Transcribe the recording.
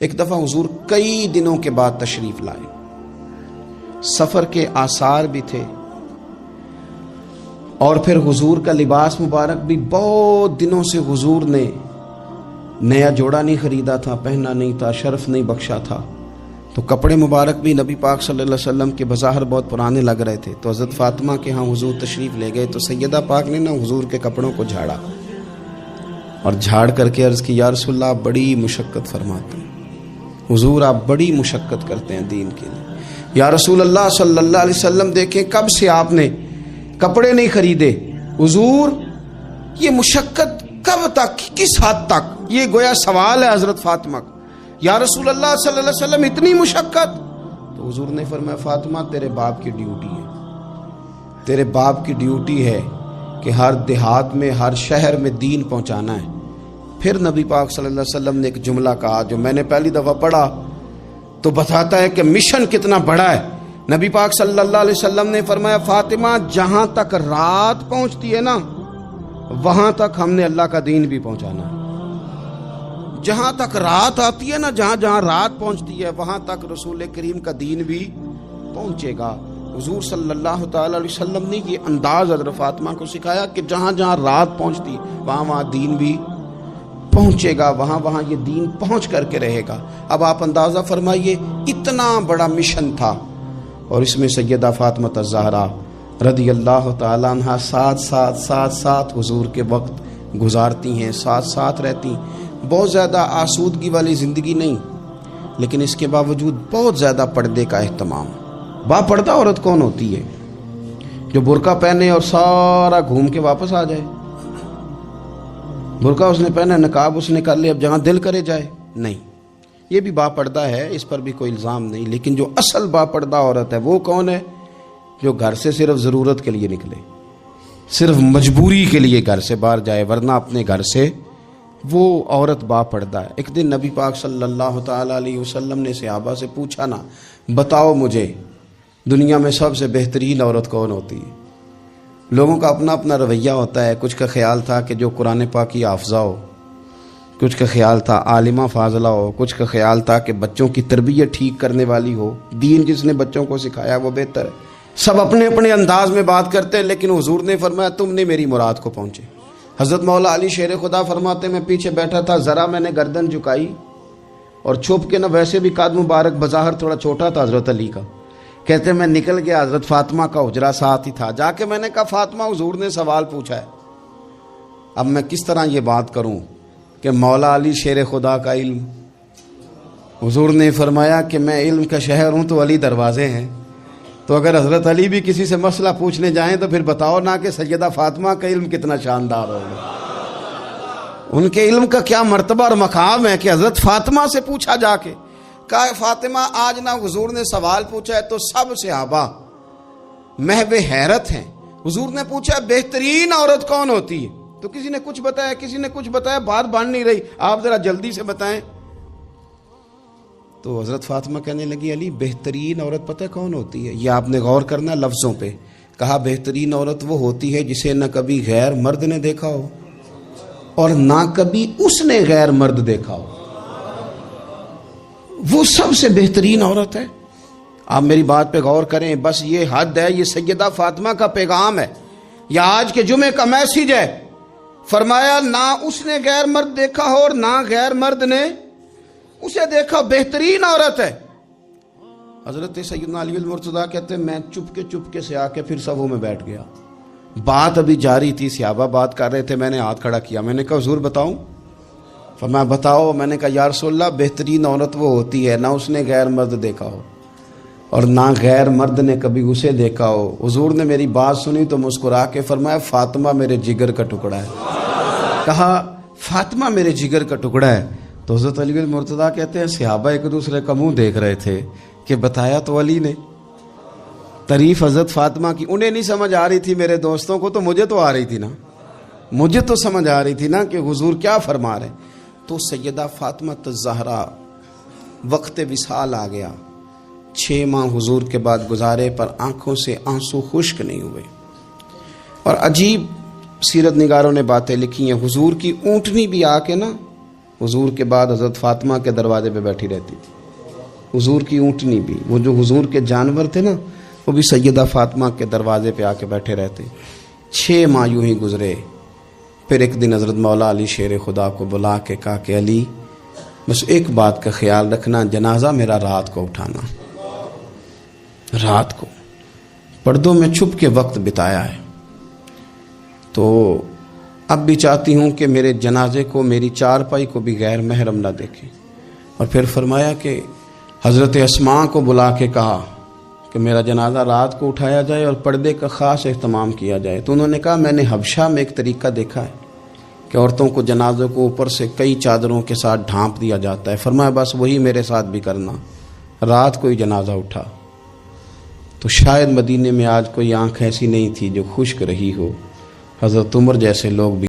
ایک دفعہ حضور کئی دنوں کے بعد تشریف لائے، سفر کے آثار بھی تھے، اور پھر حضور کا لباس مبارک بھی بہت دنوں سے حضور نے نیا جوڑا نہیں خریدا تھا، پہنا نہیں تھا، شرف نہیں بخشا تھا، تو کپڑے مبارک بھی نبی پاک صلی اللہ علیہ وسلم کے بظاہر بہت پرانے لگ رہے تھے۔ تو حضرت فاطمہ کے ہاں حضور تشریف لے گئے، تو سیدہ پاک نے نا حضور کے کپڑوں کو جھاڑا اور جھاڑ کر کے عرض کی، یا رسول اللہ آپ بڑی مشقت فرماتے ہیں، حضور آپ بڑی مشقت کرتے ہیں دین کے لیے۔ یا رسول اللہ صلی اللہ علیہ وسلم دیکھیں کب سے آپ نے کپڑے نہیں خریدے، حضور یہ مشقت کب تک، کس حد تک؟ یہ گویا سوال ہے حضرت فاطمہ کا، یا رسول اللہ صلی اللہ علیہ وسلم اتنی مشقت؟ تو حضور نے فرمایا فاطمہ تیرے باپ کی ڈیوٹی ہے، تیرے باپ کی ڈیوٹی ہے کہ ہر دیہات میں ہر شہر میں دین پہنچانا ہے۔ پھر نبی پاک صلی اللہ علیہ وسلم نے ایک جملہ کہا جو میں نے پہلی دفعہ پڑھا تو بتاتا ہے کہ مشن کتنا بڑا ہے۔ نبی پاک صلی اللہ علیہ وسلم نے فرمایا فاطمہ جہاں تک رات پہنچتی ہے نا وہاں تک ہم نے اللہ کا دین بھی پہنچانا ہے۔ جہاں تک رات آتی ہے نا، جہاں جہاں رات پہنچتی ہے وہاں تک رسول کریم کا دین بھی پہنچے گا۔ حضور صلی اللہ تعالی علیہ وسلم نے یہ انداز حضرت فاطمہ کو سکھایا کہ جہاں جہاں رات پہنچتی وہاں وہاں دین بھی پہنچے گا، وہاں وہاں یہ دین پہنچ کر کے رہے گا۔ اب آپ اندازہ فرمائیے اتنا بڑا مشن تھا، اور اس میں سیدہ فاطمہ الزہرا رضی اللہ تعالیٰ عنہ ساتھ حضور کے وقت گزارتی ہیں، ساتھ رہتی ہیں۔ بہت زیادہ آسودگی والی زندگی نہیں، لیکن اس کے باوجود بہت زیادہ پردے کا اہتمام۔ با پردہ عورت کون ہوتی ہے؟ جو برقع پہنے اور سارا گھوم کے واپس آ جائے۔ برقع اس نے پہنا، نقاب اس نے کر لیا، اب جہاں دل کرے جائے، نہیں، یہ بھی با پردہ ہے، اس پر بھی کوئی الزام نہیں۔ لیکن جو اصل با پردہ عورت ہے وہ کون ہے؟ جو گھر سے صرف ضرورت کے لیے نکلے، صرف مجبوری کے لیے گھر سے باہر جائے، ورنہ اپنے گھر سے، وہ عورت با پردہ ہے۔ ایک دن نبی پاک صلی اللہ تعالی علیہ وسلم نے صحابہ سے پوچھا نا، بتاؤ مجھے دنیا میں سب سے بہترین عورت کون ہوتی ہے؟ لوگوں کا اپنا اپنا رویہ ہوتا ہے، کچھ کا خیال تھا کہ جو قرآن پاک کی حافظہ ہو، کچھ کا خیال تھا عالمہ فاضلہ ہو، کچھ کا خیال تھا کہ بچوں کی تربیت ٹھیک کرنے والی ہو، دین جس نے بچوں کو سکھایا وہ بہتر ہے۔ سب اپنے اپنے انداز میں بات کرتے ہیں، لیکن حضور نے فرمایا تم نے میری مراد کو پہنچے۔ حضرت مولا علی شیر خدا فرماتے میں پیچھے بیٹھا تھا، ذرا میں نے گردن جھکائی اور چھپ کے نہ، ویسے بھی قد مبارک بظاہر تھوڑا چھوٹا تھا حضرت علی کا، کہتے میں نکل گیا، حضرت فاطمہ کا حجرہ ساتھ ہی تھا، جا کے میں نے کہا فاطمہ حضور نے سوال پوچھا ہے، اب میں کس طرح یہ بات کروں کہ مولا علی شیر خدا کا علم؟ حضور نے فرمایا کہ میں علم کا شہر ہوں تو علی دروازے ہیں، تو اگر حضرت علی بھی کسی سے مسئلہ پوچھنے جائیں تو پھر بتاؤ نا کہ سیدہ فاطمہ کا علم کتنا شاندار ہوگا، ان کے علم کا کیا مرتبہ اور مقام ہے کہ حضرت فاطمہ سے پوچھا جا کے، کہا فاطمہ آج نہ حضور نے سوال پوچھا ہے تو سب صحابہ محو حیرت ہیں۔ حضور نے پوچھا بہترین عورت کون ہوتی ہے؟ تو کسی نے کچھ بتایا، کسی نے کچھ بتایا، بات بن نہیں رہی، آپ ذرا جلدی سے بتائیں۔ تو حضرت فاطمہ کہنے لگی علی بہترین عورت پتہ کون ہوتی ہے؟ یہ آپ نے غور کرنا لفظوں پہ، کہا بہترین عورت وہ ہوتی ہے جسے نہ کبھی غیر مرد نے دیکھا ہو اور نہ کبھی اس نے غیر مرد دیکھا ہو، وہ سب سے بہترین عورت ہے۔ آپ میری بات پہ غور کریں، بس یہ حد ہے، یہ سیدہ فاطمہ کا پیغام ہے، یہ آج کے جمعے کا میسیج ہے۔ فرمایا نہ اس نے غیر مرد دیکھا ہو اور نہ غیر مرد نے اسے دیکھا، بہترین عورت ہے۔ حضرت سیدنا علی المرتضیٰ کہتے ہیں میں چپکے سے آ کے پھر صفوں میں بیٹھ گیا، بات ابھی جاری تھی، صحابہ بات کر رہے تھے، میں نے ہاتھ کھڑا کیا، میں نے کہا حضور بتاؤں؟ فرمایا بتاؤ۔ میں نے کہا یا رسول اللہ بہترین عورت وہ ہوتی ہے نہ اس نے غیر مرد دیکھا ہو اور نہ غیر مرد نے کبھی اسے دیکھا ہو۔ حضور نے میری بات سنی تو مسکرا کے فرمایا فاطمہ میرے جگر کا ٹکڑا ہے۔ کہا فاطمہ میرے جگر کا ٹکڑا ہے۔ تو حضرت علی المرتضیٰ کہتے ہیں صحابہ ایک دوسرے کا منہ دیکھ رہے تھے کہ بتایا تو علی نے، تعریف حضرت فاطمہ کی انہیں نہیں سمجھ آ رہی تھی، میرے دوستوں کو تو مجھے تو آ رہی تھی نا، مجھے تو سمجھ آ رہی تھی نا کہ حضور کیا فرما رہے۔ تو سیدہ فاطمہ الزہرا وقت وصال آ گیا، 6 ماہ حضور کے بعد گزارے پر آنکھوں سے آنسو خشک نہیں ہوئے۔ اور عجیب سیرت نگاروں نے باتیں لکھی ہیں، حضور کی اونٹنی بھی آ کے نا حضور کے بعد حضرت فاطمہ کے دروازے پہ بیٹھی رہتی تھی. حضور کی اونٹنی بھی، وہ جو حضور کے جانور تھے نا، وہ بھی سیدہ فاطمہ کے دروازے پہ آ کے بیٹھے رہتے. 6 ماہ یوں ہی گزرے. پھر ایک دن حضرت مولا علی شیر خدا کو بلا کے کہا کہ علی بس ایک بات کا خیال رکھنا، جنازہ میرا رات کو اٹھانا. رات کو پردوں میں چھپ کے وقت بتایا ہے، تو اب بھی چاہتی ہوں کہ میرے جنازے کو، میری چارپائی کو بھی غیر محرم نہ دیکھیں. اور پھر فرمایا کہ حضرت اسماء کو بلا کے کہا کہ میرا جنازہ رات کو اٹھایا جائے اور پردے کا خاص اہتمام کیا جائے. تو انہوں نے کہا میں نے حبشہ میں ایک طریقہ دیکھا ہے کہ عورتوں کو جنازوں کو اوپر سے کئی چادروں کے ساتھ ڈھانپ دیا جاتا ہے. فرمایا بس وہی میرے ساتھ بھی کرنا. رات کو ہی جنازہ اٹھا. تو شاید مدینے میں آج کوئی آنکھ ایسی نہیں تھی جو خشک رہی ہو. حضرت عمر جیسے لوگ بھی